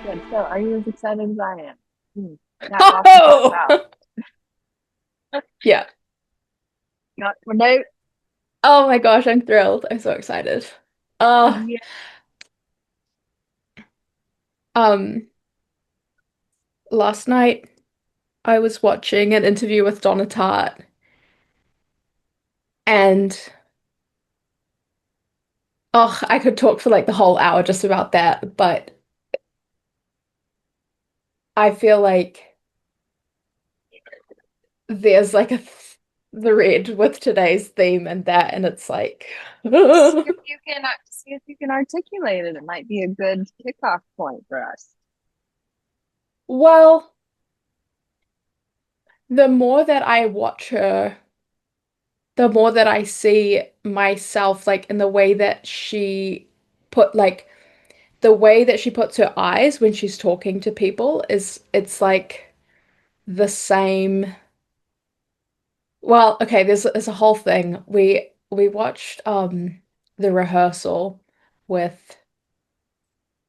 Good. So, are you as excited as I am? Hmm. Got lots to talk Oh, about. yeah. Got for note. Oh my gosh, I'm thrilled. I'm so excited. Uh, Yeah. um, Last night I was watching an interview with Donna Tartt, and oh, I could talk for like the whole hour just about that, but I feel like there's like a thread with today's theme and that, and it's like, See if you can see if you can articulate it. It might be a good kickoff point for us. well, the more that I watch her, the more that I see myself like in the way that she put like the way that she puts her eyes when she's talking to people is it's like the same. Well, okay, there's a whole thing. We watched the rehearsal with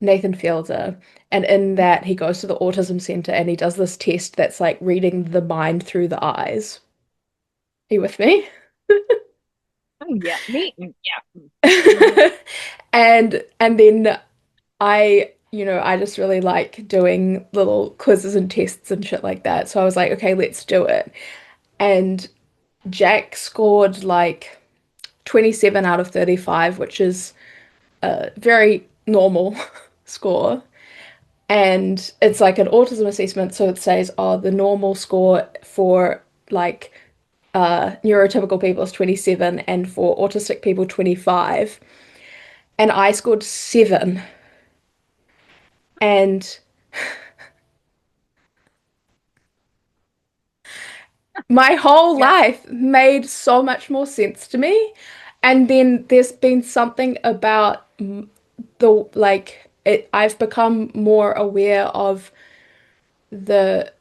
Nathan Fielder, and in that he goes to the autism center and he does this test that's like reading the mind through the eyes. Are you with me? Oh yeah, me. Yeah. Mhm. And then I just really like doing little quizzes and tests and shit like that. So I was like, okay, let's do it. And Jack scored like 27 out of 35, which is a very normal score. And it's like an autism assessment, so it says, oh, the normal score for like neurotypical people is 27 and for autistic people 25. And I scored 7. And my whole Yeah. life made so much more sense to me. And then there's been something about the like it I've become more aware of the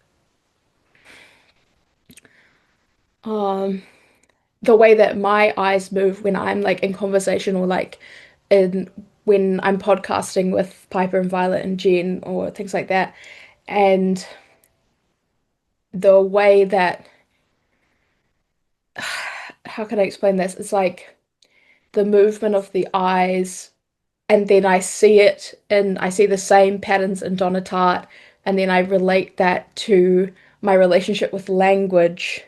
um the way that my eyes move when I'm like in conversation or like in when I'm podcasting with Piper and Violet and Jen or things like that. And the way that how can I explain this? It's like the movement of the eyes and then I see it and I see the same patterns in Donna Tartt, and then I relate that to my relationship with language.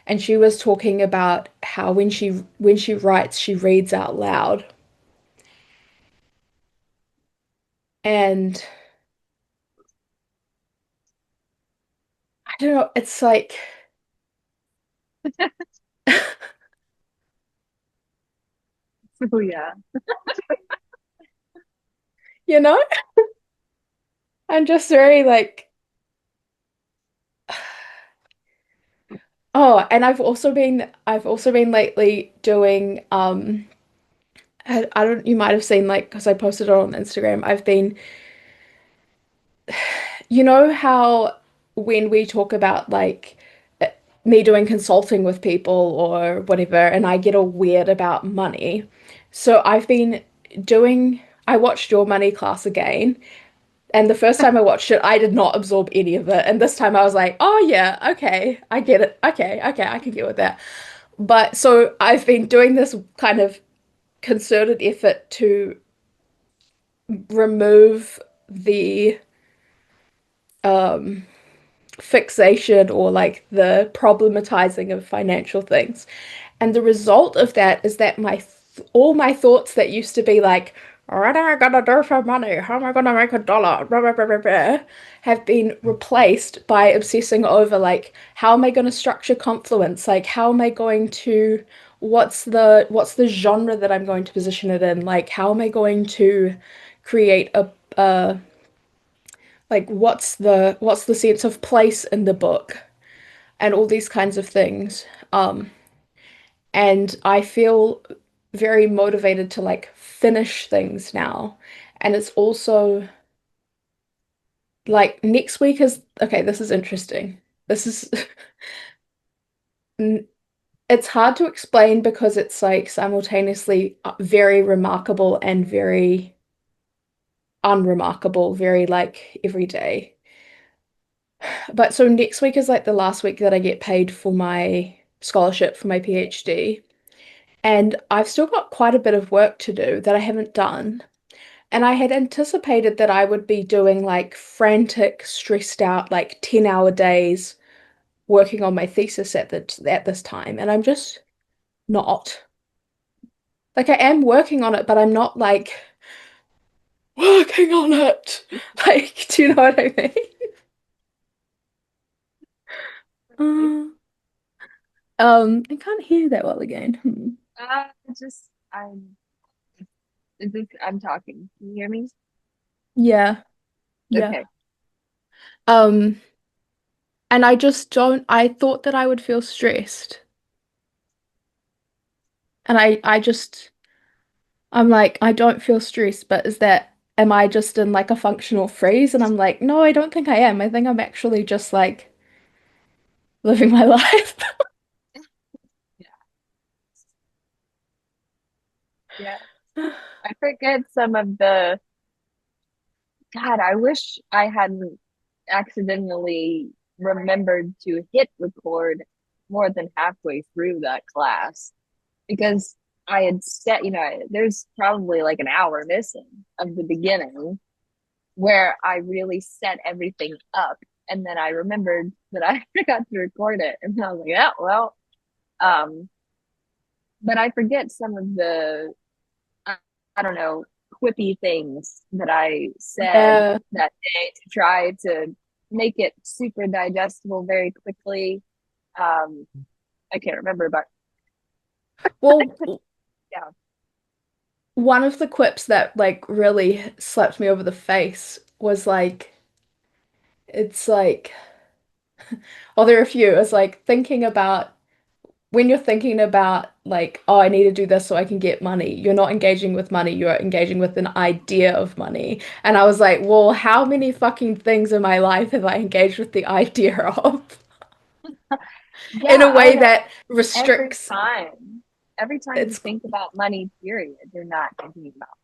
And she was talking about how when she writes, she reads out loud. And I don't know, it's like, Oh yeah. you know, I'm just very like, oh, and I've also been lately doing I don't you might have seen like because I posted it on Instagram. I've been You know how when we talk about like uh, me doing consulting with people or whatever, and I get all weird about money. So I watched your money class again, and the first time I watched it, I did not absorb any of it. And this time I was like, oh yeah, okay, I get it. Okay, okay, I can get with that. But so I've been doing this kind of concerted effort to remove the um fixation or like the problematizing of financial things. And the result of that is that all my thoughts that used to be like, what am I gonna do for money? How am I gonna make a dollar? Blah, blah, blah, blah, blah, have been replaced by obsessing over like how am I gonna structure Confluence? Like how am I going to what's the genre that I'm going to position it in? Like how am I going to create a like what's the sense of place in the book and all these kinds of things. And I feel very motivated to like finish things now. And it's also like next week is okay, this is interesting. This is it's hard to explain because it's like simultaneously very remarkable and very unremarkable, very like everyday. But so next week is like the last week that I get paid for my scholarship for my PhD. And I've still got quite a bit of work to do that I haven't done. And I had anticipated that I would be doing like frantic, stressed out, like 10-hour days working on my thesis at this time. And I'm just not. Like I am working on it, but I'm not like working on it. Like, do you know what I mean? I can't hear you that well again. Hmm. Just I'm talking. Can you hear me? Yeah, yeah. Okay. Um, and I just don't, I thought that I would feel stressed. And I'm like, I don't feel stressed, but am I just in like a functional freeze? And I'm like, no, I don't think I am. I think I'm actually just like living my life. Yeah. Yeah. I forget some of the God, I wish I hadn't accidentally remembered to hit record more than halfway through that class because I had set, there's probably like an hour missing of the beginning where I really set everything up. And then I remembered that I forgot to record it. And I was like, yeah, well, um, but I forget some of the, I, I don't know, quippy things that I said Yeah. that day to try to make it super digestible very quickly. Um, I can't remember, but Well, yeah, one of the quips that like really slapped me over the face was like, it's like, oh, there are a few. It's like thinking about when you're thinking about like, oh, I need to do this so I can get money, you're not engaging with money, you're engaging with an idea of money. And I was like, well, how many fucking things in my life have I engaged with the idea of in a yeah. Oh way no, that every restricts time, every time you its think about money, period, you're not thinking about.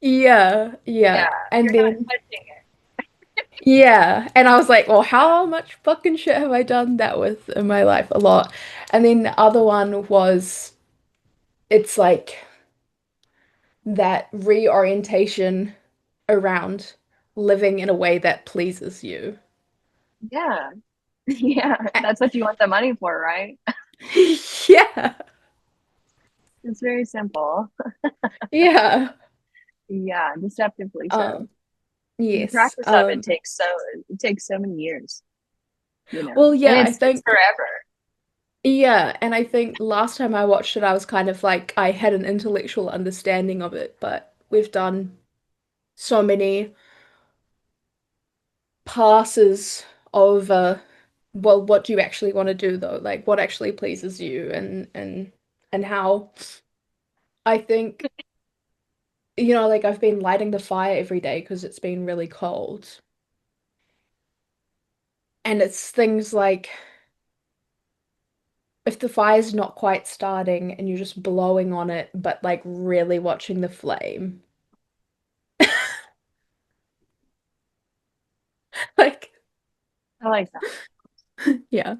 yeah, Yeah, yeah. And you're not then touching it. yeah, and I was like, well, how much fucking shit have I done that with in my life? A lot. And then the other one was it's like that reorientation around living in a way that pleases you. Yeah, yeah. That's what you want the money for, right? Yeah. It's very simple. Yeah. Yeah, deceptively so. Um, The yes. practice of it takes so many years, Well, and yeah, I it's think forever. yeah, and I think last time I watched it, I was kind of like I had an intellectual understanding of it, but we've done so many passes over, well, what do you actually want to do though? Like what actually pleases you and how I think, like I've been lighting the fire every day because it's been really cold. And it's things like if the fire's not quite starting and you're just blowing on it, but like really watching the flame. Like, I like that. yeah.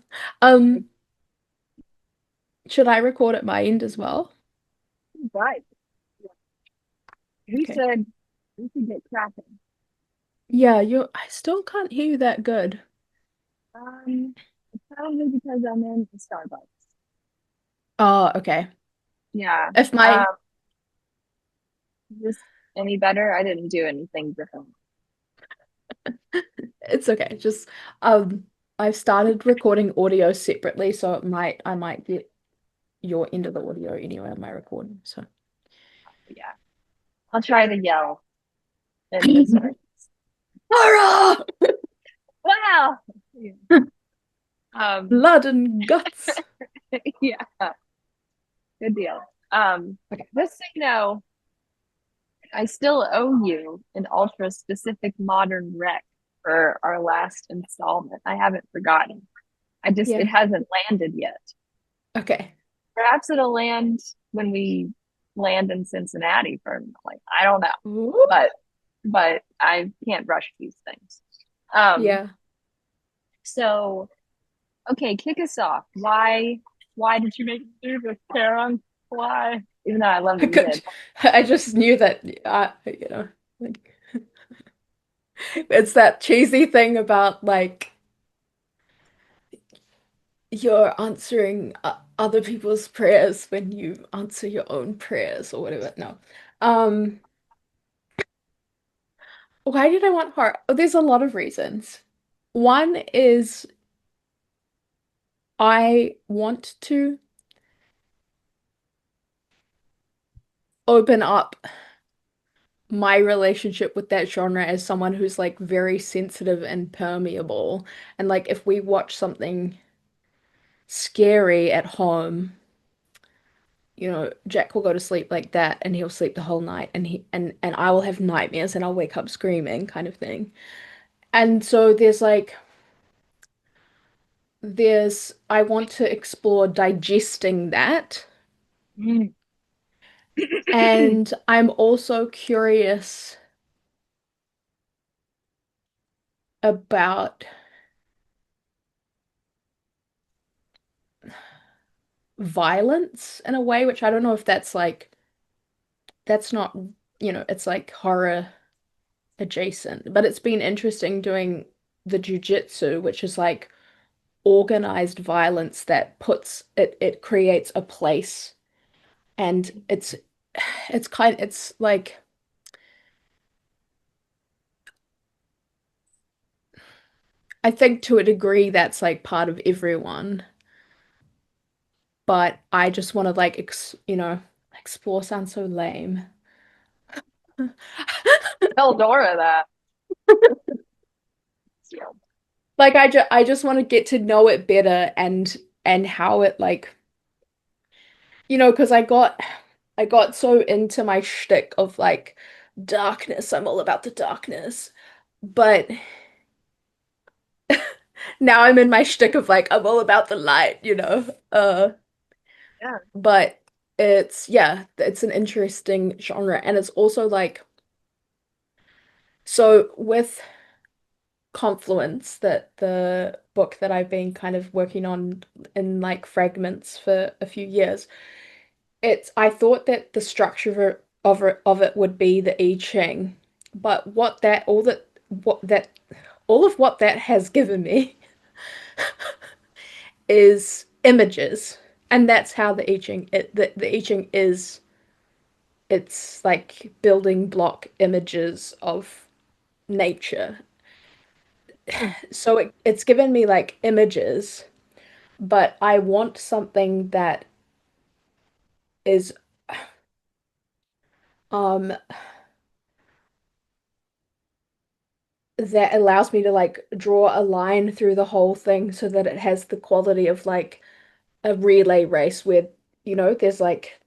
Like, Um, should I record at my end as well? right. We Okay. should we should get cracking. Yeah, I still can't hear you that good. It's probably because I'm in Starbucks. Oh, okay. Yeah. If my Just any better? I didn't do anything different. It's okay. Just I've started recording audio separately, so I might get your end of the audio anyway on my recording. So Yeah. I'll try to yell in this one. Laura! Wow. Yeah. Um, Blood and guts. yeah, good deal. Okay. Just so you know, I still owe you an ultra specific modern rec for our last installment. I haven't forgotten. It Yeah. hasn't landed yet. Okay. Perhaps it'll land when we land in Cincinnati permanently. I don't know. Ooh. But but I can't rush these things. Um, Yeah. so okay, kick us off. Why did you make me do this, Karen? Why? Even though I love I that you could, did. I just knew that, like, it's that cheesy thing about like you're answering other people's prayers when you answer your own prayers or whatever. No. Um, why did I want horror? Oh, there's a lot of reasons. One is I want to open up my relationship with that genre as someone who's like very sensitive and permeable. And like if we watch something scary at home, Jack will go to sleep like that and he'll sleep the whole night and and I will have nightmares and I'll wake up screaming kind of thing. And so there's I want to explore digesting that. Mm. And I'm also curious about violence in a way, which I don't know if that's like that's not, it's like horror adjacent, but it's been interesting doing the jujitsu, which is like organized violence that it creates a place and it's like I think to a degree that's like part of everyone, but I just want to like explore sounds so lame. Tell Dora that. Like I just want to get to know it better and how it like because I got so into my shtick of like darkness. I'm all about the darkness. But now I'm in my shtick of like I'm all about the light. Yeah. But it's an interesting genre and it's also like so with Confluence, that the book that I've been kind of working on in like fragments for a few years. I thought that the structure of it would be the I Ching, but all of what that has given me is images, and that's how the I Ching is. It's like building block images of nature. Mm. So it's given me like images, but I want something that is um that allows me to like draw a line through the whole thing so that it has the quality of like a relay race where, there's like,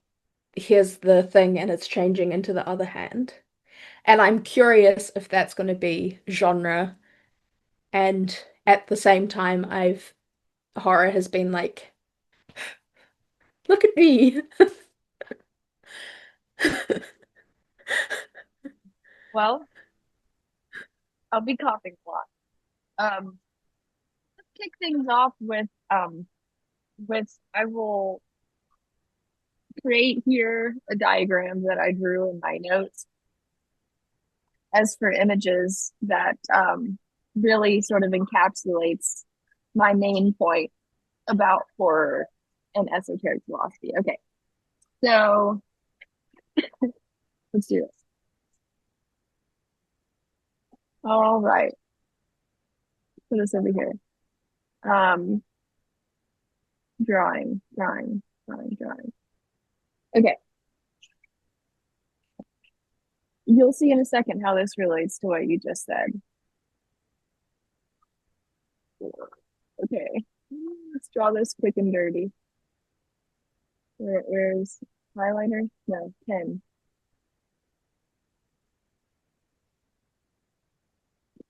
here's the thing and it's changing into the other hand. And I'm curious if that's going to be genre. And at the same time, horror has been like, look at me. Well, I'll be coughing a lot. Let's kick things off with I will create here a diagram that I drew in my notes as for images that really sort of encapsulates my main point about horror and esoteric philosophy. Okay, so let's do this. All right, put this over here. Um, drawing. Okay, you'll see in a second how this relates to what you just said. Okay, let's draw this quick and dirty. Where's highlighter? No, pen.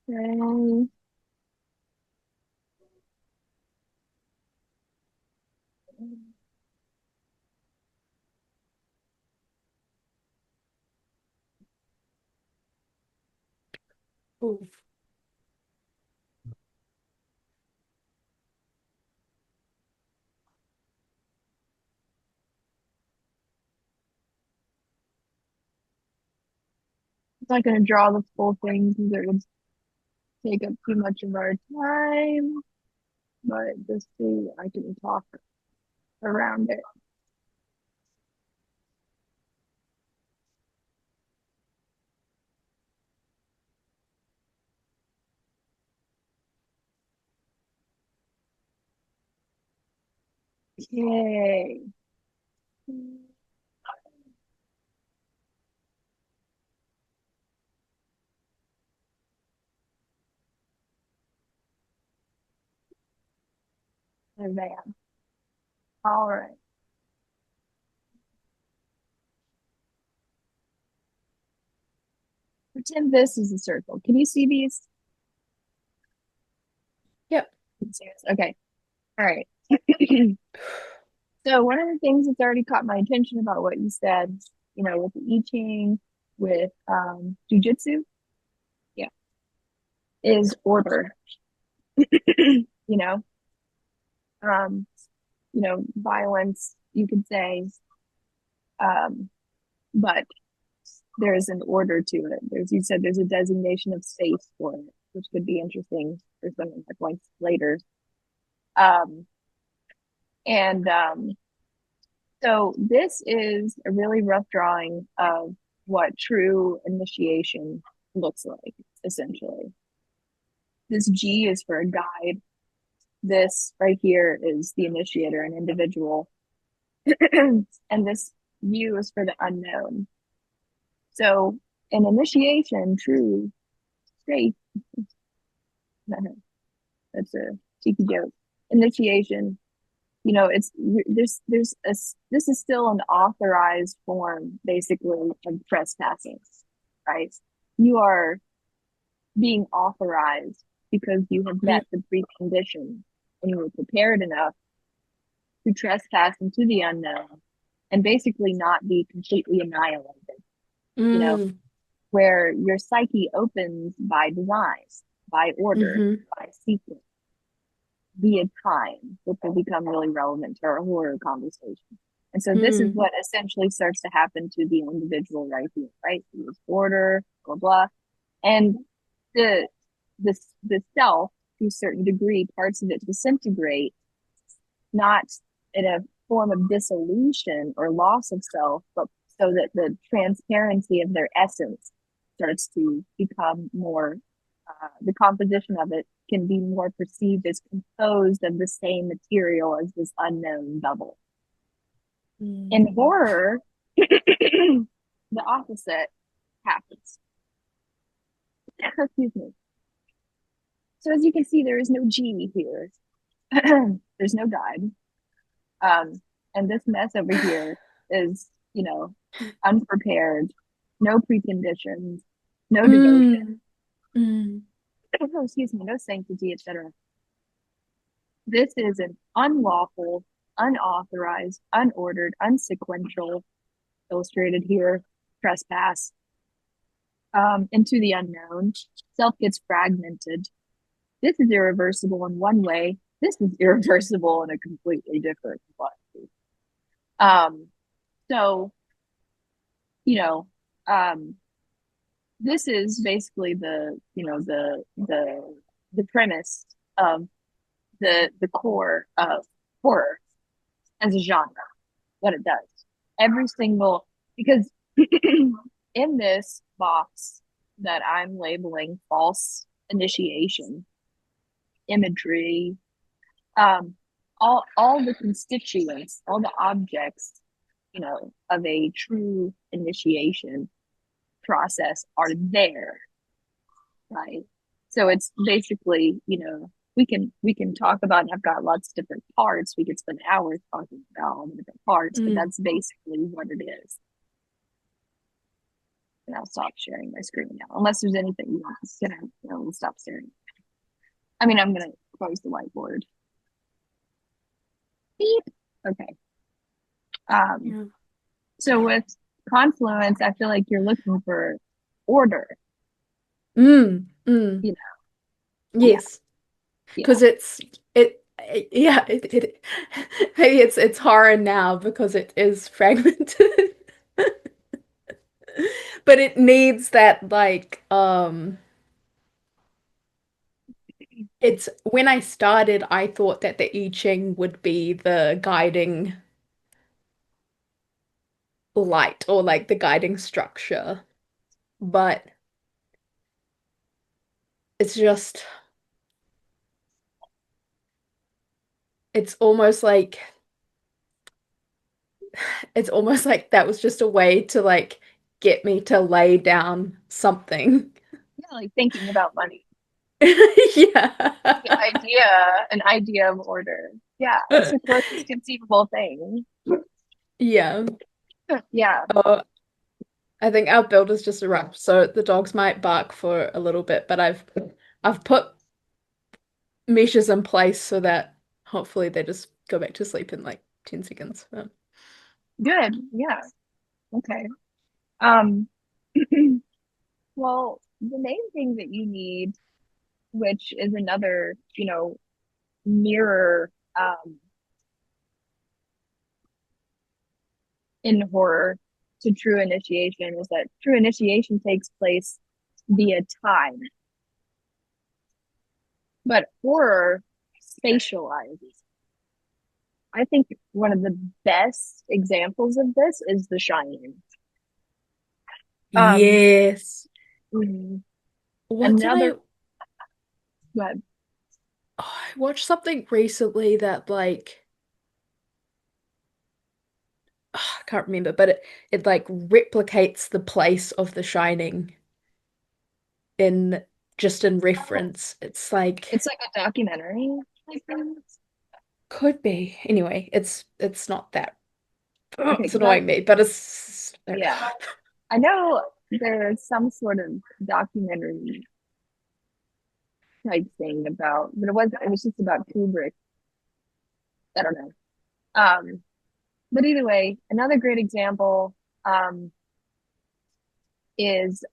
Okay. Ooh. I'm not going to draw the full thing because it would take up too much of our time, but just see, I can talk around it. Yay. And then, all right. Pretend this is a circle. Can you see these? Yep. Okay. All right. So one of the things that's already caught my attention about what you said, with the I Ching, with jujitsu, yeah, is order. you know, um, violence, you could say, um, but there's an order to it. You said there's a designation of space for it, which could be interesting for some of my points later. Um, and So this is a really rough drawing of what true initiation looks like, essentially. This G is for a guide. This right here is the initiator, an individual. And this U is for the unknown. So an initiation, true faith, that's a cheeky joke. Initiation, it's this is still an authorized form, basically, of trespassing, right? You are being authorized because you have met the precondition and you were prepared enough to trespass into the unknown and basically not be completely annihilated, you know, Mm. where your psyche opens by design, by order, Mm-hmm. by sequence, via time, which will become really relevant to our horror conversation. And so this is Mm. what essentially starts to happen to the individual right here, right? This order, blah blah. And the the self, to a certain degree, parts of it disintegrate, not in a form of dissolution or loss of self, but so that the transparency of their essence starts to become more, the composition of it can be more perceived as composed of the same material as this unknown bubble. In Mm. horror, the opposite happens. Excuse me. So as you can see, there is no G here. There's no guide. Um, and this mess over here is, unprepared, no preconditions, no devotion, Mm. Mm. excuse me, no sanctity, etc. This is an unlawful, unauthorized, unordered, unsequential, illustrated here, trespass into the unknown. Self gets fragmented. This is irreversible in one way. This is irreversible in a completely different way. Um, so, you know, um, this is basically the premise of the core of horror as a genre, what it does. Every single, because in this box that I'm labeling false initiation imagery, um, all the constituents, all the objects, of a true initiation process are there, right? So it's basically, we can talk about, and I've got lots of different parts. We could spend hours talking about all the different parts, but Mm. that's basically what it is. And I'll stop sharing my screen now, unless there's anything you want to sit down. We'll stop staring. I mean, I'm gonna close the whiteboard. Beep. Okay. Um, Yeah. so with confluence, I feel like you're looking for order. Mm. Mm. You know, yeah, Yes. yeah, Because yeah, maybe it's horror now because it is fragmented. But it needs that it's when I started I thought that the I Ching would be the guiding light or like the guiding structure, but it's just it's almost like it's almost like that was just a way to like get me to lay down something. yeah. Like thinking about money, the Yeah. idea, an idea of order. Yeah, it's the closest conceivable thing. Yeah. Yeah, Oh, I think our build is just arrived, so the dogs might bark for a little bit, but I've put meshes in place so that hopefully they just go back to sleep in like 10 seconds. good. Yeah, okay. Um, well, the main thing that you need, which is another, mirror in horror to true initiation is that true initiation takes place via time, but horror spatializes. I think one of the best examples of this is The Shining. Um, Yes. mhm. What did Another, but oh, I watched something recently that like I can't remember, but it like replicates the place of The Shining in just in reference. It's like it's like a documentary, I think. could be. Anyway, it's not that. Okay, It's because I, annoying me, but it's yeah, I know there's some sort of documentary type thing about, but it was just about Kubrick. I don't know. But either way, another great example um, is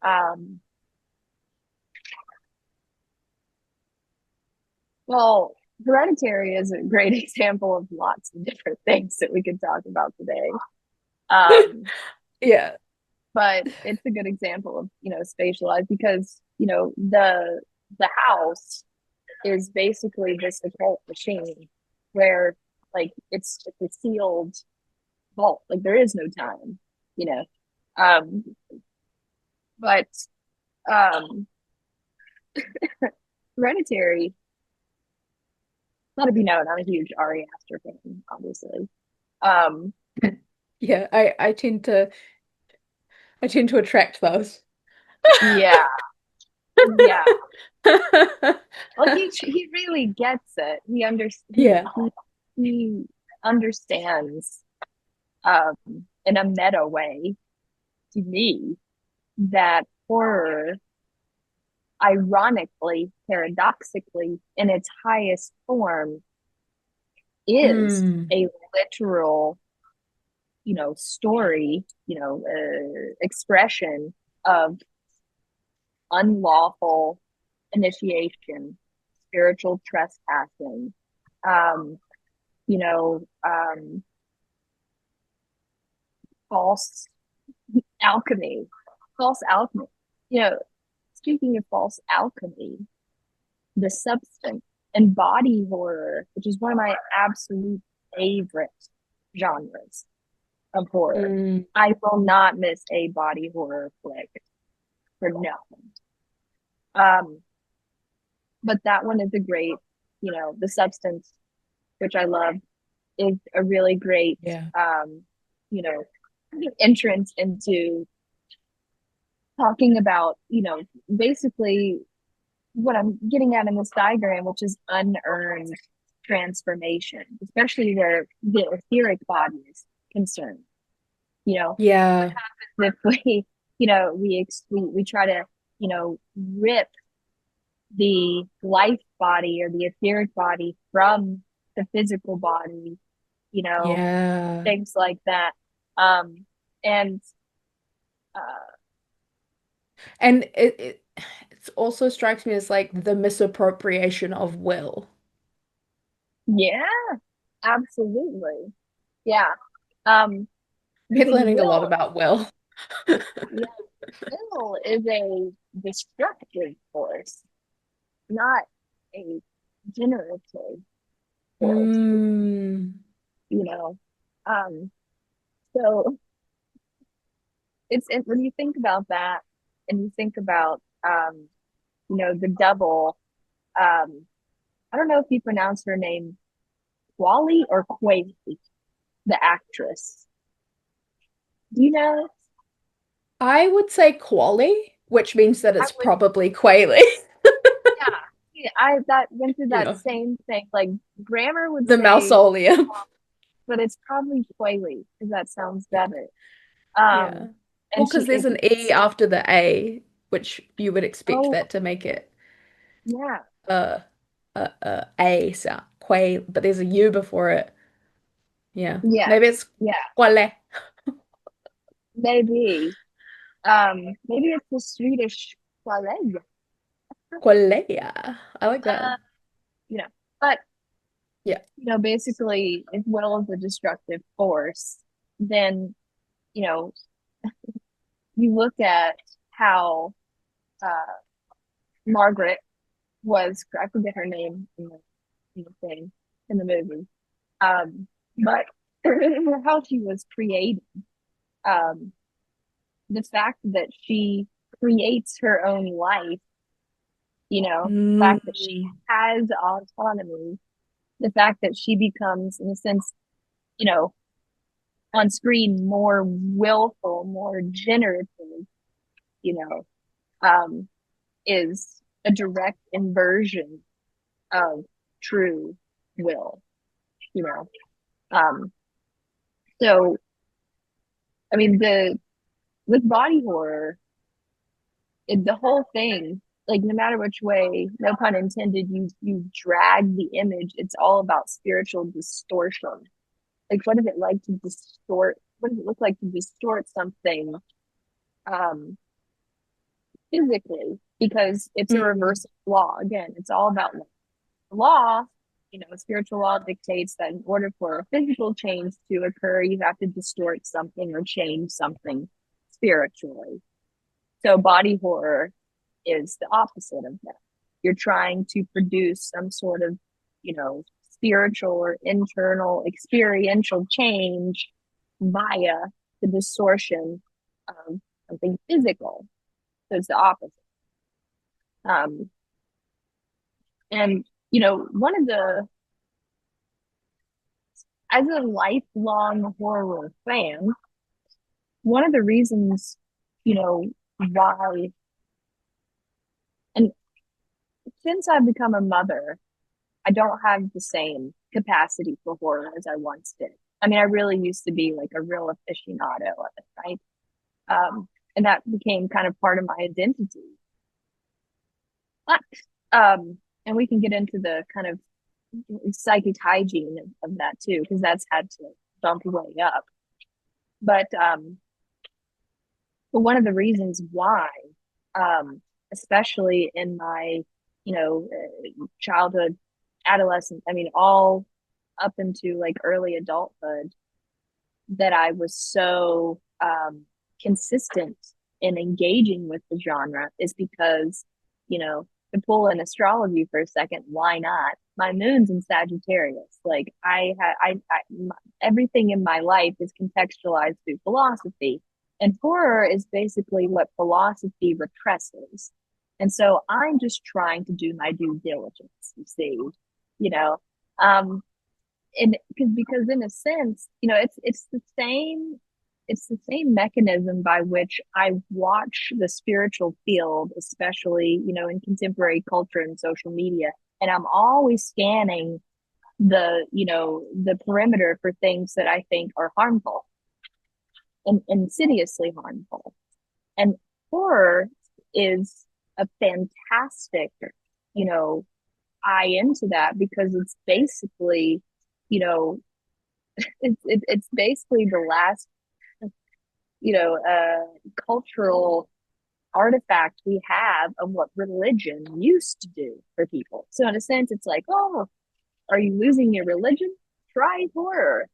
well, Hereditary is a great example of lots of different things that we could talk about today. Um, yeah. but it's a good example of spatialized because the house is basically this occult machine where like it's a sealed vault. Like there is no time, you know. Um, but um, Hereditary, let it be known, I'm a huge Ari Aster fan, obviously. Um, Yeah, I tend to attract those. yeah, yeah. Well, he really gets it. Yeah. He understands in a meta way to me that horror, ironically, paradoxically, in its highest form, is Mm. a literal, story, expression of unlawful initiation, spiritual trespassing, um, you know, false alchemy, false alchemy. You know, speaking of false alchemy, the substance and body horror, which is one of my absolute favorite genres of horror. Mm. I will not miss a body horror flick for nothing. Um, but that one is a great, the substance, which I love, is a really great, Yeah. you know, entrance into talking about, basically what I'm getting at in this diagram, which is unearned transformation, especially where the etheric body is concerned. You know, Yeah. if we, we try to, rip the life body or the etheric body from the physical body, you know, Yeah. things like that. And uh, And it also strikes me as like the misappropriation of will. Yeah, absolutely. Yeah. Um, We're because learning a lot about will. yeah, will is a destructive force, not a generative force, Mm. you know. Um, so when you think about that and you think about the double, I don't know if you pronounce her name Wally or Quayle, the actress. Do you know? I would say quali, which means that I it's would, probably quaily. yeah. Yeah, I that went through You that know, same thing. Like grammar would the say, mausoleum. but it's probably Quayle because that sounds Yeah. better. Yeah. Um, Well, and because she there's an E it's after the A, which you would expect oh that to make it yeah, uh A sound, quail, but there's a U before it. Yeah. yes, Maybe it's yeah, quale, maybe. Maybe it's the Swedish Quayle. qualea. I like that. Uh, you know, but Yeah. basically, if will is a destructive force, then you know, you look at how uh, Margaret was, I forget her name in the thing, in the movie, um, but how she was created, um, the fact that she creates her own life, the fact that she Mm. has autonomy, the fact that she becomes, in a sense, you know, on screen more willful, more generative, you know, um, is a direct inversion of true will, you know. Um, so I mean the with body horror, the whole thing, like no matter which way, no pun intended, you drag the image, it's all about spiritual distortion. Like what is it like to distort what does it look like to distort something um physically because it's a Mm. reverse law. Again, it's all about law. Spiritual law dictates that in order for a physical change to occur, you have to distort something or change something spiritually. So body horror is the opposite of that. You're trying to produce some sort of, spiritual or internal experiential change via the distortion of something physical. So it's the opposite. Um, and, one of as a lifelong horror fan, one of the reasons, why, and since I've become a mother, I don't have the same capacity for horror as I once did. I mean, I really used to be like a real aficionado of it, right? And that became kind of part of my identity. But, and we can get into the kind of psychic hygiene of that too, because that's had to bump way up. But but one of the reasons why, um, especially in my, childhood, adolescence, I mean, all up into like early adulthood, that I was so consistent in engaging with the genre is because, to pull in astrology for a second, why not? My moon's in Sagittarius. Like everything in my life is contextualized through philosophy, and horror is basically what philosophy represses. And so I'm just trying to do my due diligence. You see, you know, um, and because in a sense, it's the same mechanism by which I watch the spiritual field, especially, in contemporary culture and social media. And I'm always scanning the perimeter for things that I think are harmful and insidiously harmful. And horror is a fantastic, you know, eye into that because it's basically, you know, it's basically the last, cultural. artifact we have of what religion used to do for people. So in a sense, it's like, oh, are you losing your religion? Try horror.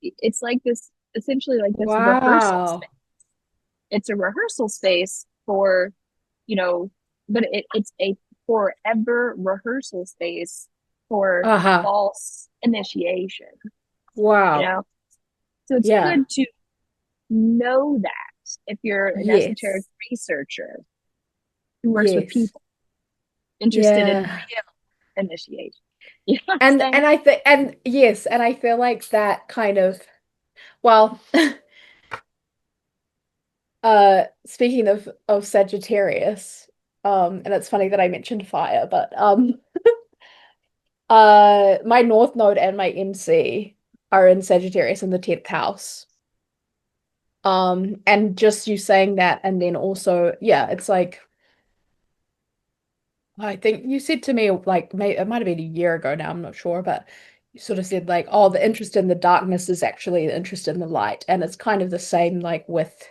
It's like this, essentially like this rehearsal space. Wow. It's a rehearsal space for, you know, but it's a forever rehearsal space for Uh-huh. false initiation, you Wow. know? So it's Yeah. good to know that if you're an esoteric Yes. researcher who works with Yes. people interested in Yeah. real initiation. You know what I'm And saying? I think and yes, and I feel like that kind of well, speaking of Sagittarius, and it's funny that I mentioned fire, but my North Node and my MC are in Sagittarius in the 10th house. And just you saying that, and then also, yeah, it's like I think you said to me like it might have been a year ago now, I'm not sure, but you sort of said like, oh, the interest in the darkness is actually the interest in the light, and it's kind of the same like with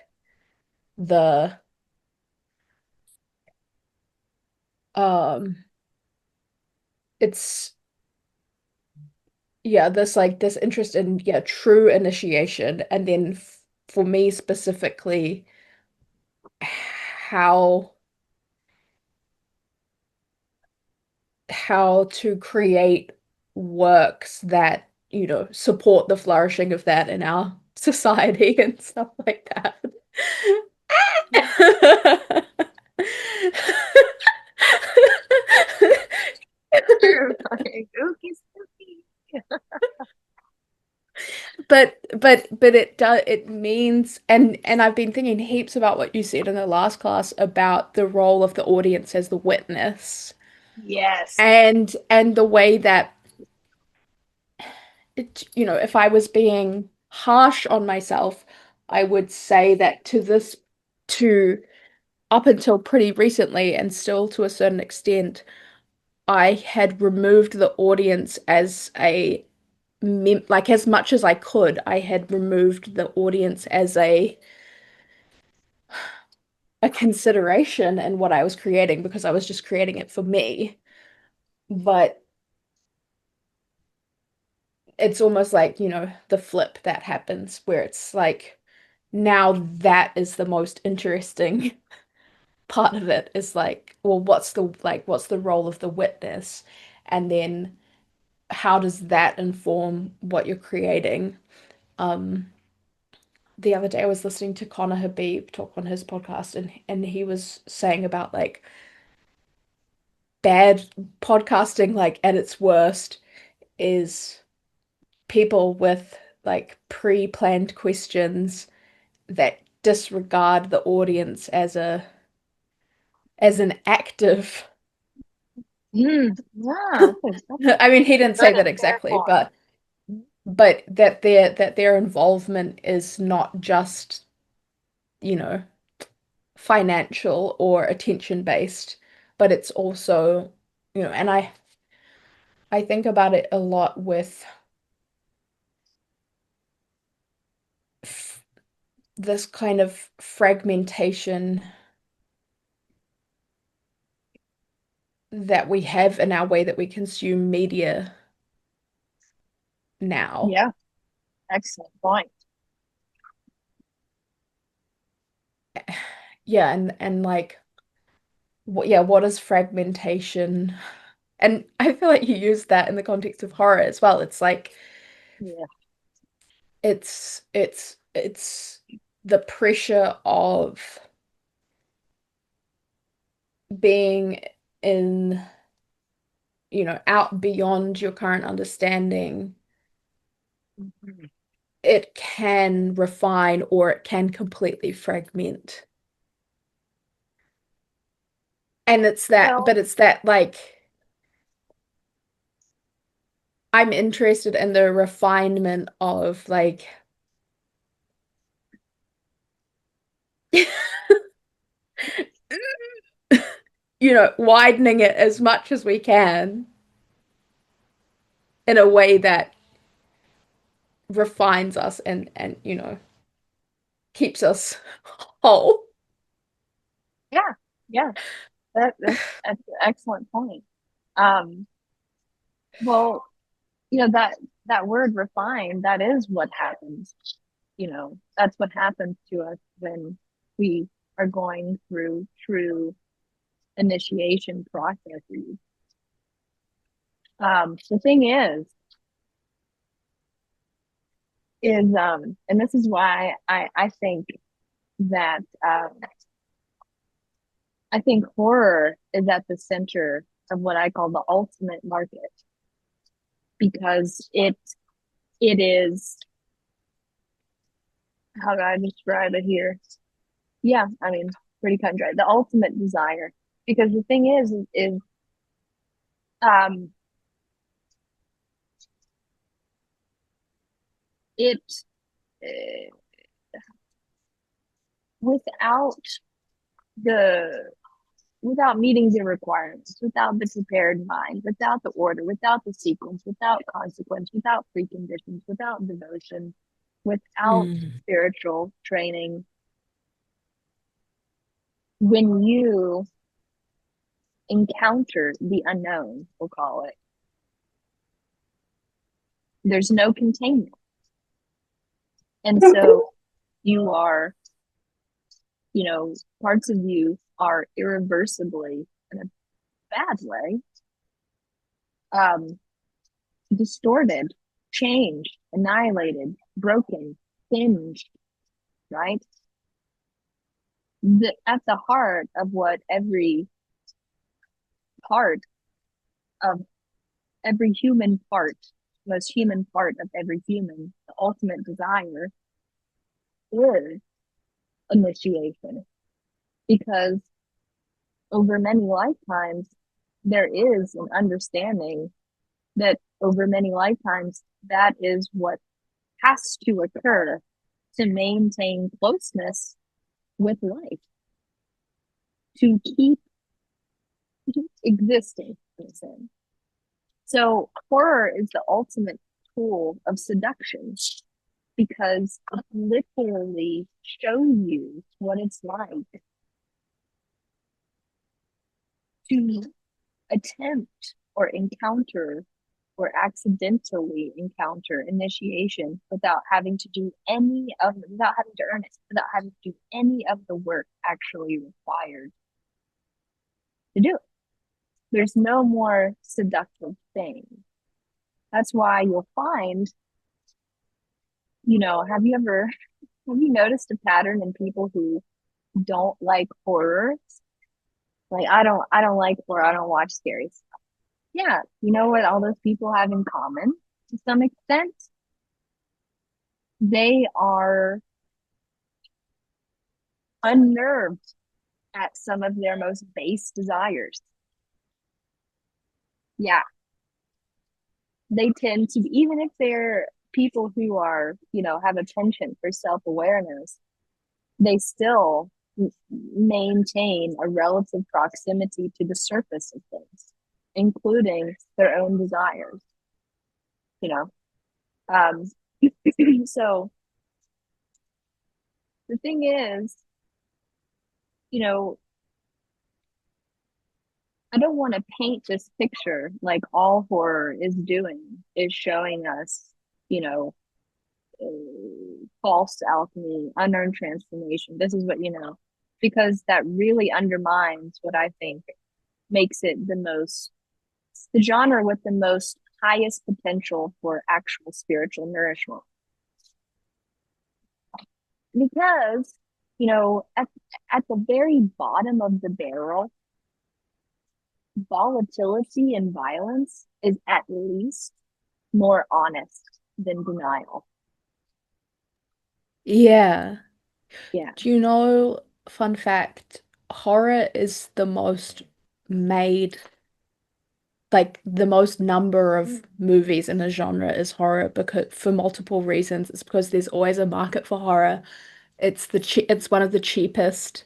the um, it's yeah, this like this interest in yeah true initiation, and then f for me specifically, how to create works that, you know, support the flourishing of that in our society and stuff like that. Terrifying. Ookie spooky. But it means and I've been thinking heaps about what you said in the last class about the role of the audience as the witness Yes. and the way that it, you know, if I was being harsh on myself, I would say that to up until pretty recently, and still to a certain extent, I had removed the audience as a mem like as much as I could, I had removed the audience as a consideration in what I was creating because I was just creating it for me. But it's almost like, you know, the flip that happens where it's like now that is the most interesting part of it is like, well, what's the role of the witness? And then how does that inform what you're creating? Um, the other day I was listening to Connor Habib talk on his podcast and he was saying about like bad podcasting like at its worst is people with like pre-planned questions that disregard the audience as an active. Yeah, I mean, he that's a didn't say good that exactly, metaphor. but that their involvement is not just, you know, financial or attention based, but it's also, you know, and I think about it a lot with f this kind of fragmentation that we have in our way that we consume media now. Yeah, excellent point. Yeah, and like what yeah, what is fragmentation? And I feel like you use that in the context of horror as well. It's like Yeah. it's the pressure of being in, you know, out beyond your current understanding. Mhm. It can refine or it can completely fragment. And Well, it's that like I'm interested in the refinement of like you know, widening it as much as we can in a way that refines us and you know keeps us whole. Yeah, yeah. That's an excellent point. Um, well, that word refined, that is what happens. That's what happens to us when we are going through true initiation processes. The thing is, and this is why I think that I think horror is at the center of what I call the ultimate market because it is, how do I describe it here? Yeah, I mean, pretty cut and dry. The ultimate desire. Because the thing is um, it uh, without the without meeting the requirements, without the prepared mind, without the order, without the sequence, without consequence, without preconditions, without devotion, without Mm. spiritual training, when you encounter the unknown, we'll call it, there's no containment. And so you are, parts of you are irreversibly, in a bad way, um, distorted, changed, annihilated, broken, singed, right? At the heart of what every part of every human part, most human part of every human, the ultimate desire is initiation. Because over many lifetimes, there is an understanding that over many lifetimes, that is what has to occur to maintain closeness with life, to keep existing. So horror is the ultimate tool of seduction because it literally shows you what it's like to attempt or encounter or accidentally encounter initiation without having to do without having to earn it, without having to do any of the work actually required to do it. There's no more seductive thing. That's why you'll find, have you noticed a pattern in people who don't like horror? Like I don't like horror. I don't watch scary stuff. Yeah, you know what all those people have in common to some extent? They are unnerved at some of their most base desires. Yeah, they tend to, even if they're people who are, have a penchant for self-awareness, they still maintain a relative proximity to the surface of things, including their own desires, you know. Um, so the thing is, you know, I don't want to paint this picture like all horror is doing is showing us, you know, false alchemy, unearned transformation. This is what, because that really undermines what I think makes it the genre with the most highest potential for actual spiritual nourishment. Because, at the very bottom of the barrel, volatility and violence is at least more honest than denial. Yeah. Yeah. Do you know, fun fact, horror is the most made, like the most number of movies in a genre is horror because for multiple reasons. It's because there's always a market for horror. It's one of the cheapest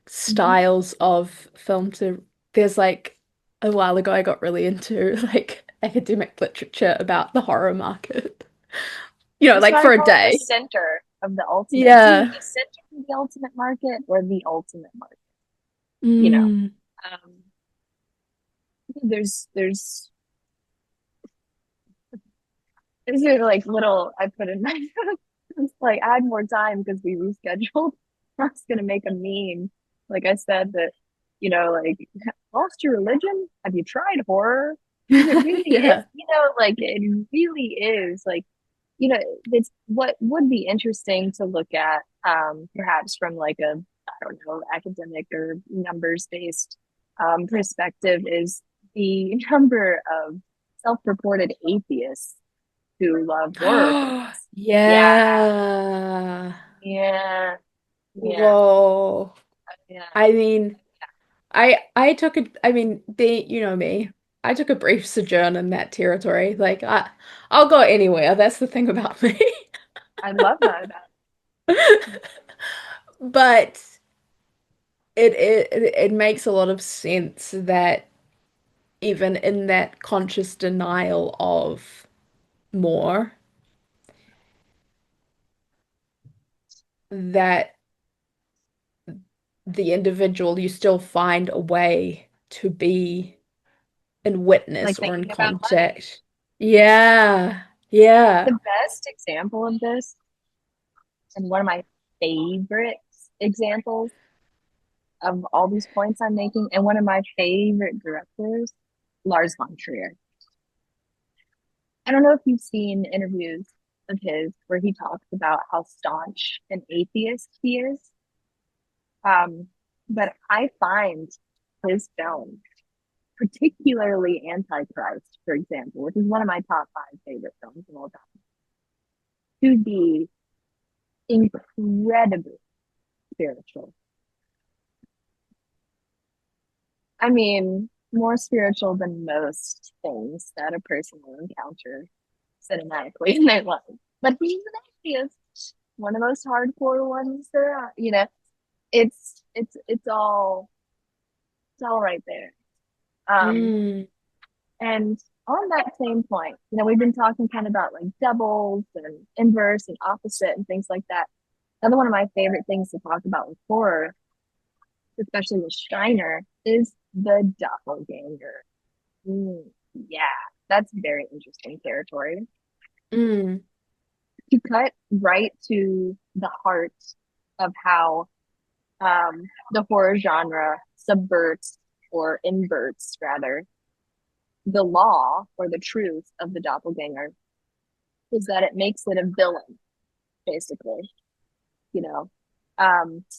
Mm-hmm. styles of film to there's like a while ago I got really into like academic literature about the horror market. You know, That's like why I for a call it the day. center of the ultimate. It's either Yeah. the center of the ultimate market or the ultimate market. you know. Mm. Um, there's these are like little I put in my notes. It's like I had more time because we rescheduled. I was gonna make a meme. Like I said that, like lost your religion? Have you tried horror? Because it really is, Yeah. like it really is like, you know, it's what would be interesting to look at, perhaps from like a, I don't know, academic or numbers based perspective is the number of self-reported atheists who love horror films. Yeah, Yeah. yeah, yeah, Whoa. yeah. I mean, I took a I mean, you know me. I took a brief sojourn in that territory. Like I'll go anywhere. That's the thing about me. I love that about But it makes a lot of sense that even in that conscious denial of more, that the individual, you still find a way to be in witness like or in thinking about money. contact. Yeah. Yeah. The best example of this, and one of my favorite examples of all these points I'm making, and one of my favorite directors, Lars von Trier. I don't know if you've seen interviews of his where he talks about how staunch an atheist he is. But I find his films, particularly Antichrist, for example, which is one of my top five favorite films of all time, to be incredibly spiritual. I mean, more spiritual than most things that a person will encounter cinematically in their life. But he's an atheist, one of the most hardcore ones there are. It's all right there. Um, Mm. and on that same point, we've been talking kind of about like doubles and inverse and opposite and things like that. Another one of my favorite things to talk about with horror, especially with Steiner, is the doppelganger. Mm, yeah, that's very interesting territory. Mm. To cut right to the heart of how the horror genre subverts or inverts, rather, the law or the truth of the doppelganger is that it makes it a villain, basically. You know,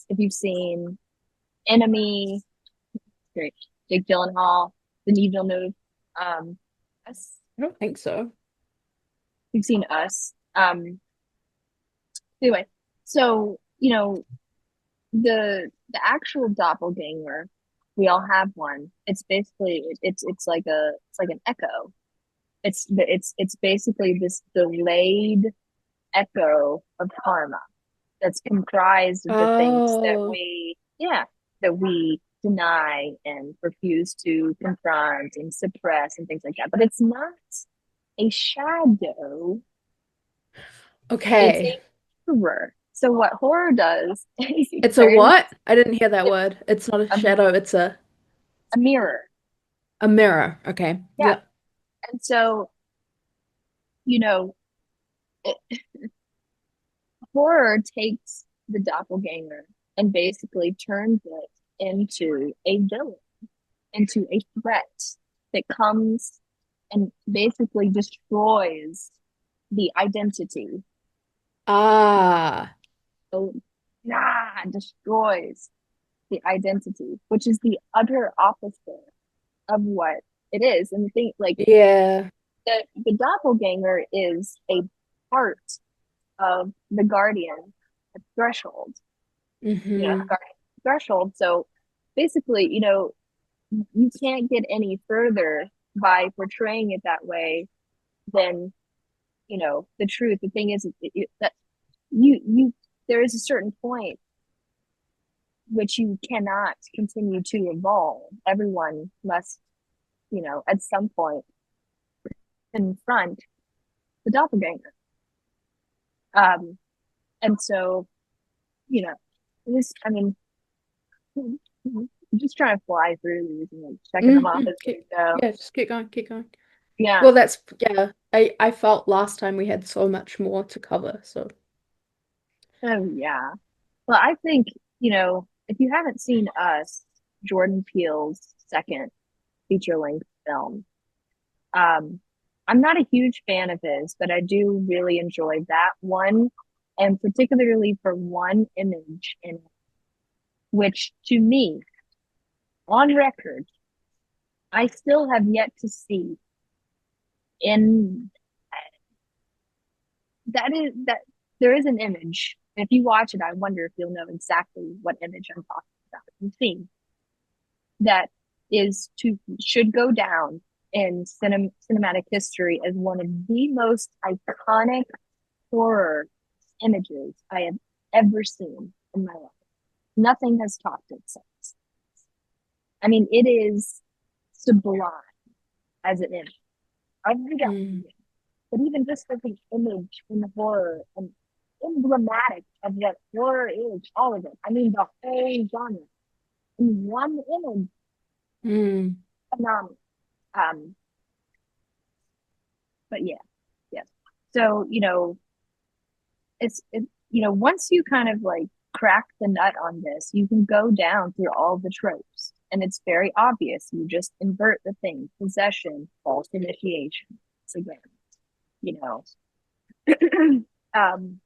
if you've seen Enemy, great, Jake Gyllenhaal, Denis Villeneuve, Us, I don't think so. you've seen Us. Anyway, so the actual doppelganger, we all have one. It's basically it's like an echo. It's basically this delayed echo of karma that's comprised of the things that Oh, we deny and refuse to confront and suppress and things like that. But it's not a shadow, it's okay. a mirror. So what horror does is it It's a turns what? I didn't hear that word. It's not a a, shadow, it's a mirror. a mirror. Okay. Yeah. Yep. And so, you know, it, horror takes the doppelganger and basically turns it into a villain, into a threat that comes and basically destroys the identity. Ah, So, destroys the identity, which is the utter opposite of what it is. And the thing, like, yeah. the doppelganger is a part of the guardian threshold, Mm-hmm. guardian threshold. So basically, you can't get any further by portraying it that way than, the truth. The thing is that you there is a certain point which you cannot continue to evolve. Everyone must, at some point confront the doppelganger. Um, and so, you know, this, I mean, I'm just trying to fly through these and like checking them off as we go. Yeah, just keep going, keep going. Yeah. Well, that's yeah. I felt last time we had so much more to cover, so Oh yeah. Well, I think, if you haven't seen Us, Jordan Peele's second feature-length film, um, I'm not a huge fan of his, but I do really enjoy that one, and particularly for one image in it, which to me, on record, I still have yet to see in that there is an image. If you watch it, I wonder if you'll know exactly what image I'm talking about. You've seen that is to should go down in cinematic history as one of the most iconic horror images I have ever seen in my life. Nothing has topped it since. I mean, it is sublime as an image. I read mm, it, but even just as an image in horror and emblematic of what horror is, all of it. I mean, the whole genre in one image, mm. phenomenal. Um, but yeah, yes. So, once you kind of like crack the nut on this, you can go down through all the tropes. And it's very obvious. You just invert the thing, possession, false initiation. It's again, you know. um,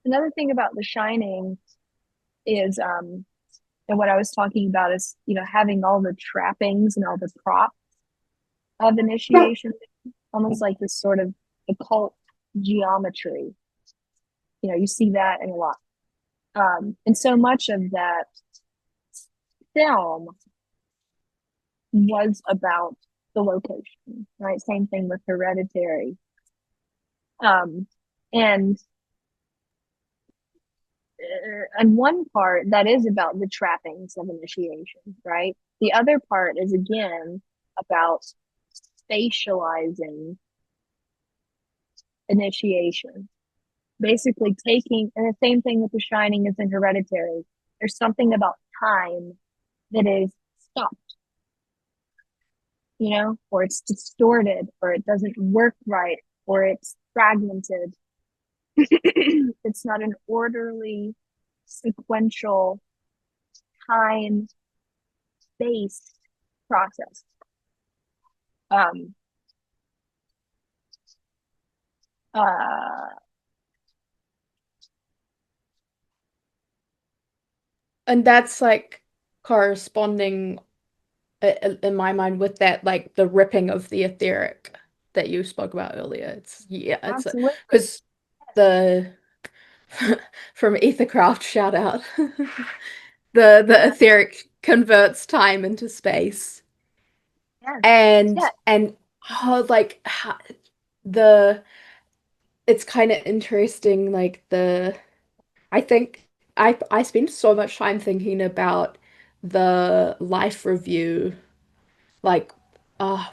Another thing about The Shining is, and what I was talking about is, having all the trappings and all the props of initiation, almost like this sort of occult geometry. You see that in a lot. And so much of that film was about the location, right? Same thing with Hereditary. Um, and and one part that is about the trappings of initiation, right? The other part is again about spatializing initiation, basically taking, and the same thing with The Shining as in Hereditary. There's something about time that is stopped, or it's distorted, or it doesn't work right, or it's fragmented. It's not an orderly, sequential, time based process. Um, uh, And that's like corresponding in my mind with that like the ripping of the etheric that you spoke about earlier. It's yeah, it's Absolutely. because the from Ethercraft shout out the Yeah. etheric converts time into space Yes. and Yeah. like the it's kind of interesting like the I think I spend so much time thinking about the life review. Like,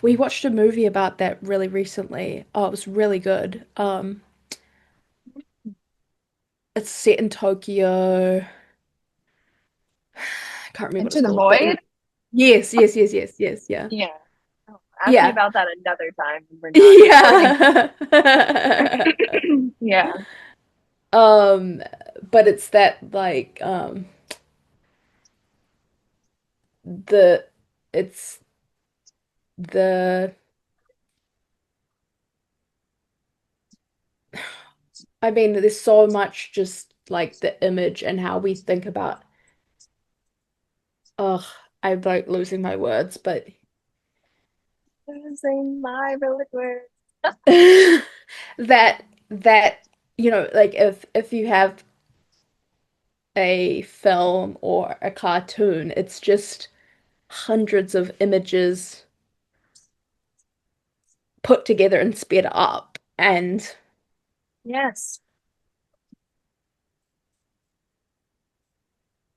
we watched a movie about that really recently. Oh, it was really good. It's set in Tokyo. I can't remember what Into it's the called, but void. yes, yes, yes, yes, yes, yeah, Yeah. Oh, ask me yeah, about that another time when we're not recording. yeah. Yeah. Um, but it's that like the it's the I mean, there's so much just like the image and how we think about. Ugh, I'm like losing my words, but Losing my reliquary. that that like if you have a film or a cartoon, it's just hundreds of images put together and sped up. And Yes.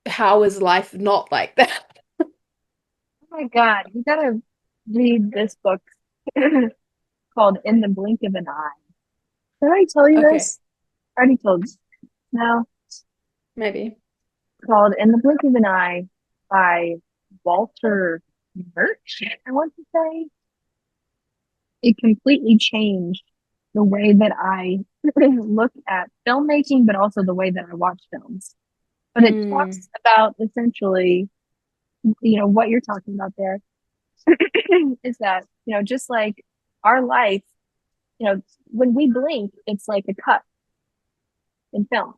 how is life not like that? Oh my God. You gotta read this book called In the Blink of an Eye. Did I tell you Okay. this? I already told you. No. Maybe. called In the Blink of an Eye by Walter Murch, I want to say. It completely changed the way that I look at filmmaking, but also the way that I watch films. But it Mm, talks about essentially, what you're talking about there is that, just like our life, you know, when we blink, it's like a cut in film,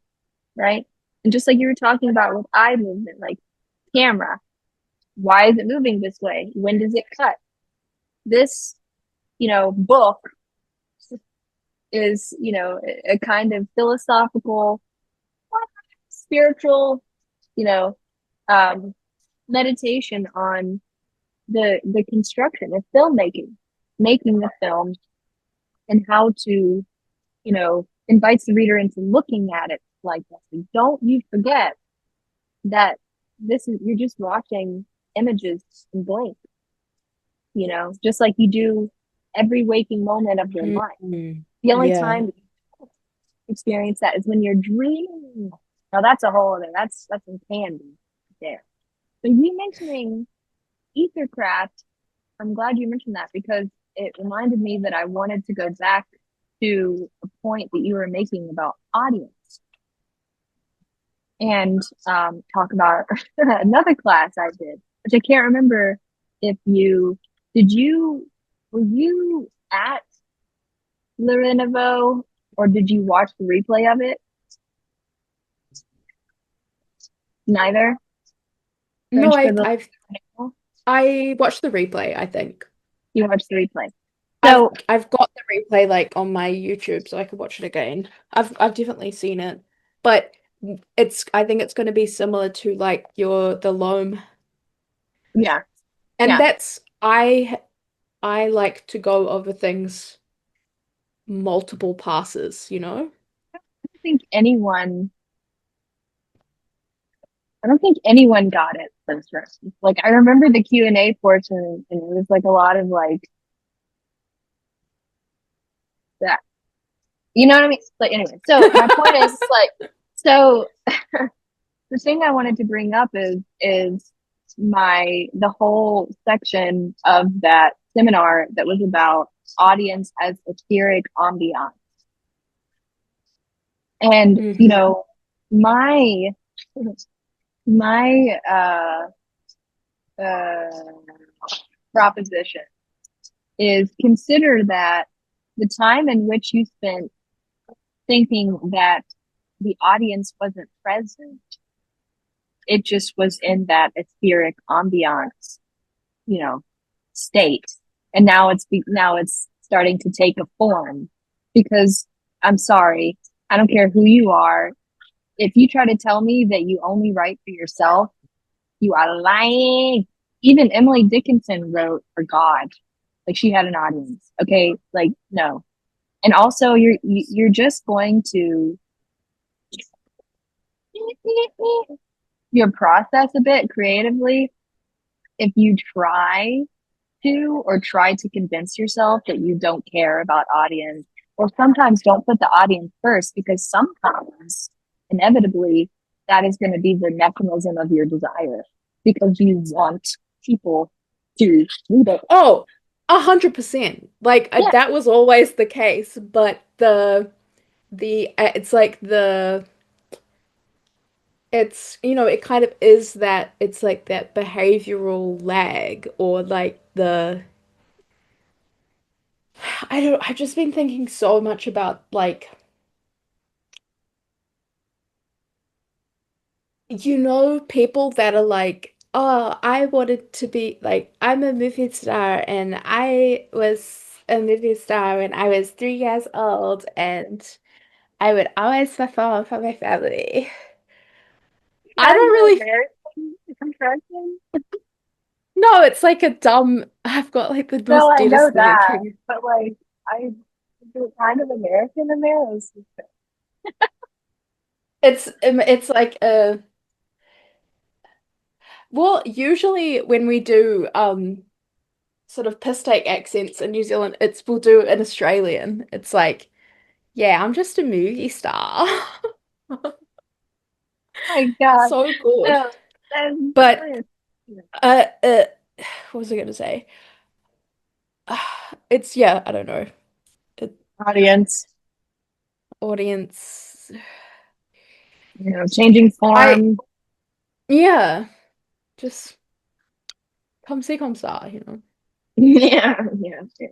right? And just like you were talking about with eye movement, like camera, why is it moving this way? When does it cut? This, book is, a kind of philosophical, spiritual, you know, um, meditation on the construction of filmmaking, making the film, and how to, invites the reader into looking at it like this. And don't you forget that this is you're just watching images in blank, just like you do every waking moment of your life. mm, The only yeah. time that you experience that is when you're dreaming. Now that's a whole other that's some candy there. But you mentioning ethercraft, I'm glad you mentioned that because it reminded me that I wanted to go back to a point that you were making about audience and talk about another class I did, which I can't remember if you did you were you at Lorenovo or did you watch the replay of it? Neither. No, French for the I watched the replay, I think. you watched the replay. I've So I've got the replay like on my YouTube so I could watch it again. I've definitely seen it. But I think it's going to be similar to like your the loam. yeah, And yeah. that's I like to go over things multiple passes, you know? I think anyone I don't think anyone got it first round. Like I remember the Q&A portion and it was like a lot of like that. You know what I mean? Like anyway, so my point is like so the thing I wanted to bring up is the whole section of that seminar that was about audience as etheric ambiance. And Hmm. my my uh proposition is consider that the time in which you spent thinking that the audience wasn't present, it just was in that etheric ambiance, you know, state. And now it's starting to take a form because I'm sorry, I don't care who you are. If you try to tell me that you only write for yourself, you are lying. Even Emily Dickinson wrote for God. Like she had an audience. Okay, like no. And also you're just going to your process a bit creatively if you try to convince yourself that you don't care about audience or sometimes don't put the audience first because sometimes inevitably that is going to be the mechanism of your desire because you want people to read it. Oh, 100%. Like Yeah, that was always the case, but it's like it kind of is that it's like that behavioral lag or like I've just been thinking so much about like people that are like, oh, I wanted to be like, I'm a movie star and I was a movie star when I was 3 years old and I would always perform for my family. I kind don't of really American impression. know. It's like a dumb, I've got like the No, most I know that, devastating. but like I kind of American American. It's like well, usually when we do sort of piss take accents in New Zealand, we'll do an Australian. It's like, yeah, I'm just a movie star. My God. So good. No, that's But brilliant. uh, uh what was I gonna say? It's yeah, I don't know. It, Audience, audience. changing I form. yeah, just come see, come star, you know. Yeah, yeah. Yeah.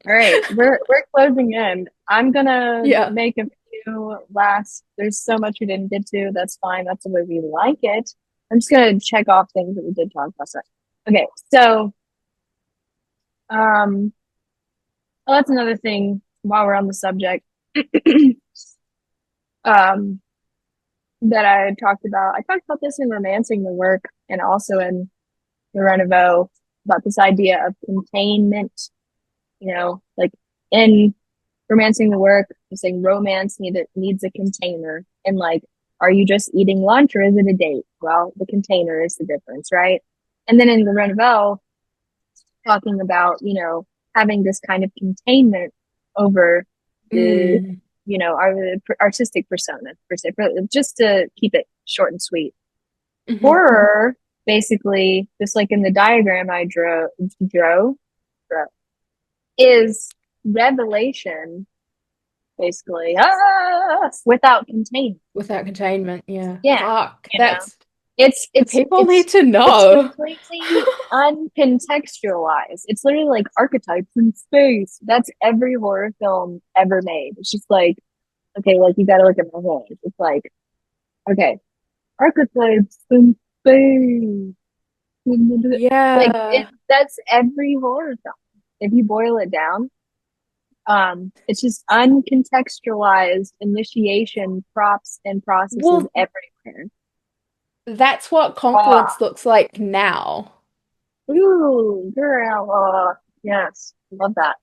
All right, we're closing in. I'm gonna Yeah. make a few last. There's so much we didn't get to. That's fine. That's the way we like it. I'm just gonna check off things that we did talk about. Okay, so um, well, that's another thing. While we're on the subject, um, that I talked about. I talked about this in Romancing the Work and also in the Renovo about this idea of containment. Like in Romancing the Work, you're saying romance needs a container. And like, are you just eating lunch or is it a date? Well, the container is the difference, right? And then in the Renovo, talking about, having this kind of containment over the, Mm. our artistic persona, per se, just to keep it short and sweet. Hmm. Horror, basically, just like in the diagram I drew, is revelation, basically, without containment. Without containment, yeah. Yeah, Fuck. you know, That's it's the it's people need it's to it's know. completely uncontextualized. It's literally like archetypes in space. That's every horror film ever made. It's just like, okay, like you got to look at my hands. It's like, okay, archetypes in space. Like Yeah. that's every horror film. If you boil it down, it's just uncontextualized initiation props and processes Well, everywhere. that's what confluence Ah, looks like now. ooh, girl. Yes, love that.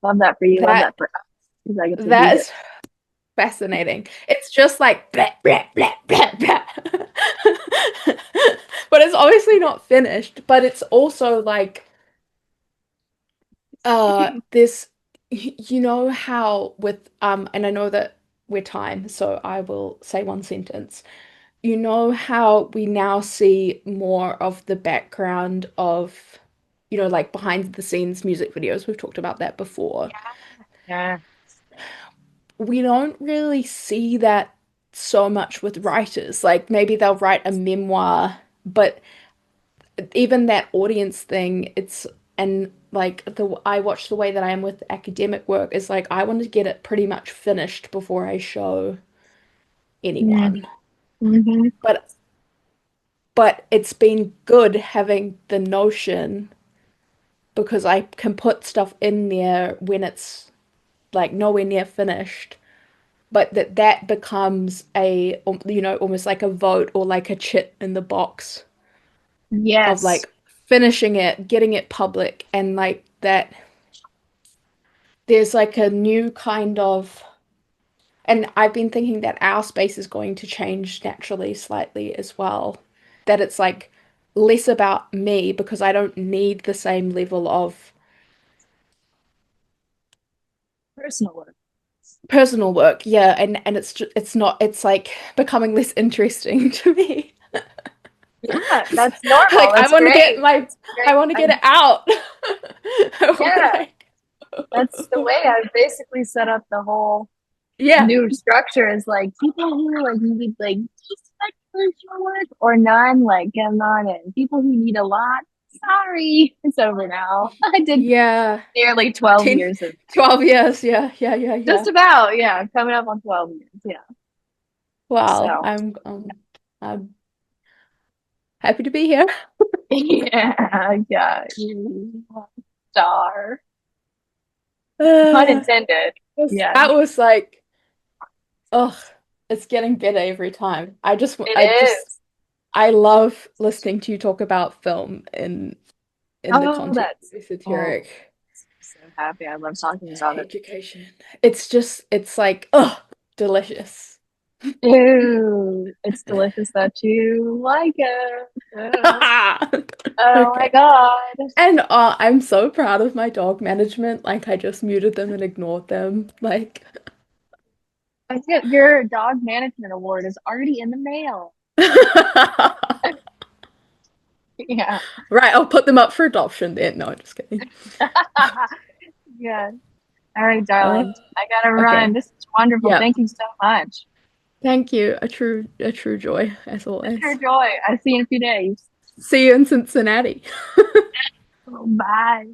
Love that for you. Love That that for us because I get to read that it. is fascinating. It's just like blah, blah, blah, blah, blah. But it's obviously not finished, but it's also like this you know how with and I know that we're time, so I will say one sentence. You know how we now see more of the background of, like behind the scenes music videos. We've talked about that before. Yeah. We don't really see that so much with writers. Like maybe they'll write a memoir, but even that audience thing, and like the I watch the way that I am with academic work is like I want to get it pretty much finished before I show anyone. Mm-hmm. But it's been good having the notion because I can put stuff in there when it's like nowhere near finished, but that becomes almost like a vote or like a chit in the box of Yes. like finishing it, getting it public, and like that there's like a new kind of, and I've been thinking that our space is going to change naturally slightly as well. That it's like less about me because I don't need the same level of Personal work. personal work. Yeah, and it's not it's like becoming less interesting to me. Yeah, that's normal. Like That's great. That's I great. want to get it out. I wanna, Yeah, like that's the way I've basically set up the whole yeah. new structure is like people who like need like just like personal work or none, like get on in. People who need a lot, sorry, it's over now. I did Yeah. nearly 12 10, years of 12 years. Yeah, yeah, yeah, just yeah. about, yeah, coming up on 12 years. Yeah. Wow. So I'm happy to be here. yeah, yeah. You star. Pun Uh, intended. Yeah, that was like, ugh, it's getting better every time. it I just, is. I love listening to you talk about film in the Oh, context that's of oh, esoteric so happy. I love talking about it. education. It's just, it's like, ugh, delicious. Ew, it's delicious that you like it. Oh my Okay. God. And I'm so proud of my dog management. Like I just muted them and ignored them. Like I get your dog management award is already in the mail. Yeah. Right, I'll put them up for adoption then. No, I'm just kidding. Yeah. All right, Uh, darling. I gotta okay. run. This is wonderful. Yeah. Thank you so much. Thank you. A true joy, as A true always. joy. I'll see you in a few days. See you in Cincinnati. Bye.